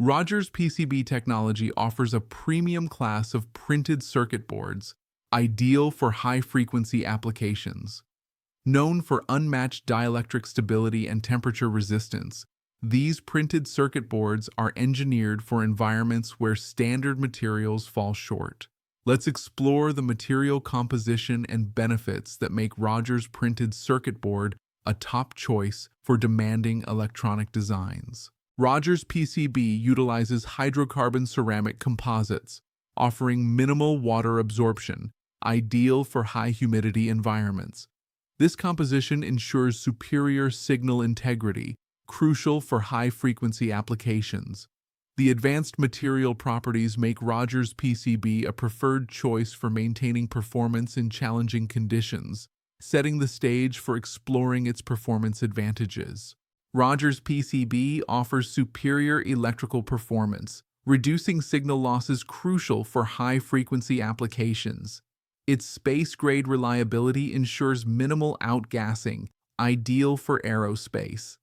Rogers PCB technology offers a premium class of printed circuit boards, ideal for high-frequency applications. Known for unmatched dielectric stability and temperature resistance, these printed circuit boards are engineered for environments where standard materials fall short. Let's explore the material composition and benefits that make Rogers printed circuit board a top choice for demanding electronic designs. Rogers PCB utilizes hydrocarbon-ceramic composites, offering minimal water absorption, ideal for high-humidity environments. This composition ensures superior signal integrity, crucial for high-frequency applications. The advanced material properties make Rogers PCB a preferred choice for maintaining performance in challenging conditions, setting the stage for exploring its performance advantages. Rogers PCB offers superior electrical performance, reducing signal losses crucial for high-frequency applications. Its space-grade reliability ensures minimal outgassing, ideal for aerospace.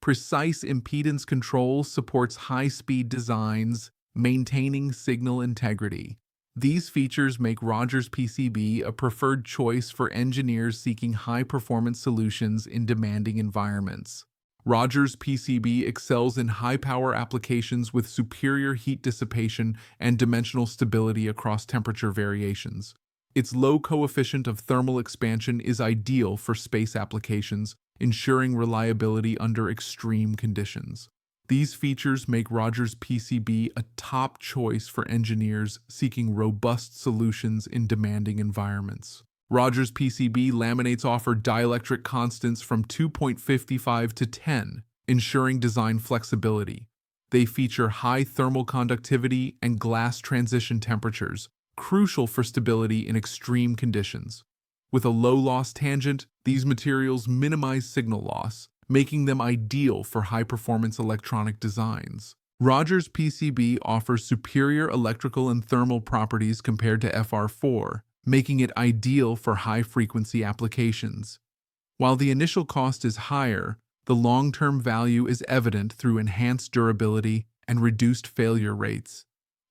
Precise impedance control supports high-speed designs, maintaining signal integrity. These features make Rogers PCB a preferred choice for engineers seeking high-performance solutions in demanding environments. Rogers PCB excels in high-power applications with superior heat dissipation and dimensional stability across temperature variations. Its low coefficient of thermal expansion is ideal for space applications, ensuring reliability under extreme conditions. These features make Rogers PCB a top choice for engineers seeking robust solutions in demanding environments. Rogers PCB laminates offer dielectric constants from 2.55 to 10, ensuring design flexibility. They feature high thermal conductivity and glass transition temperatures, crucial for stability in extreme conditions. With a low-loss tangent, these materials minimize signal loss, making them ideal for high-performance electronic designs. Rogers PCB offers superior electrical and thermal properties compared to FR4, making it ideal for high-frequency applications. While the initial cost is higher, the long-term value is evident through enhanced durability and reduced failure rates.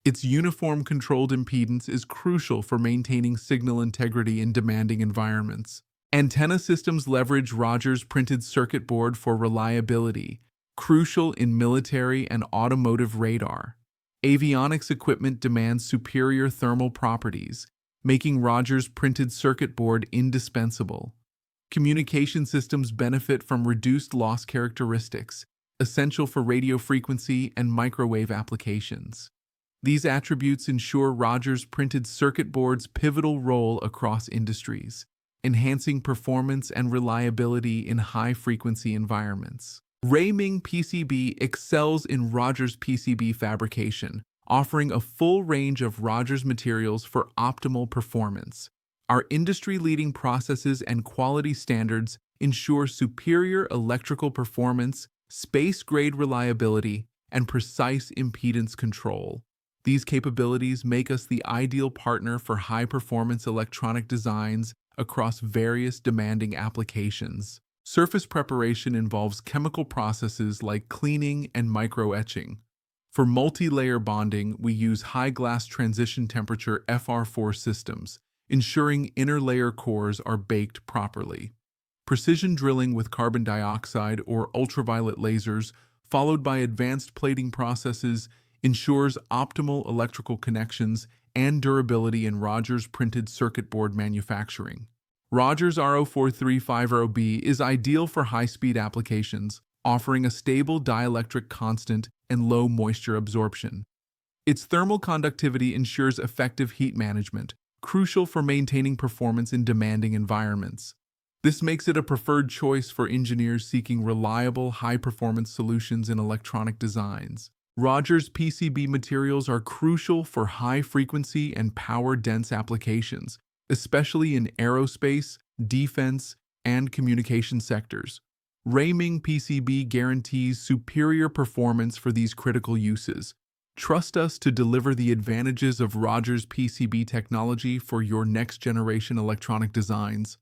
Its uniform controlled impedance is crucial for maintaining signal integrity in demanding environments. Antenna systems leverage Rogers printed circuit board for reliability, crucial in military and automotive radar. Avionics equipment demands superior thermal properties, making Rogers printed circuit board indispensable. Communication systems benefit from reduced loss characteristics, essential for radio frequency and microwave applications. These attributes ensure Rogers printed circuit board's pivotal role across industries, enhancing performance and reliability in high-frequency environments. Rayming PCB excels in Rogers PCB fabrication, offering a full range of Rogers materials for optimal performance. Our industry-leading processes and quality standards ensure superior electrical performance, space-grade reliability, and precise impedance control. These capabilities make us the ideal partner for high-performance electronic designs across various demanding applications. Surface preparation involves chemical processes like cleaning and microetching. For multi-layer bonding, we use high glass transition temperature FR4 systems, ensuring inner layer cores are baked properly. Precision drilling with carbon dioxide or ultraviolet lasers, followed by advanced plating processes, ensures optimal electrical connections and durability in Rogers printed circuit board manufacturing. Rogers RO4350B is ideal for high-speed applications, offering a stable dielectric constant and low moisture absorption. Its thermal conductivity ensures effective heat management, crucial for maintaining performance in demanding environments. This makes it a preferred choice for engineers seeking reliable, high-performance solutions in electronic designs. Rogers PCB materials are crucial for high-frequency and power-dense applications, especially in aerospace, defense, and communication sectors. Rayming PCB guarantees superior performance for these critical uses. Trust us to deliver the advantages of Rogers PCB technology for your next-generation electronic designs.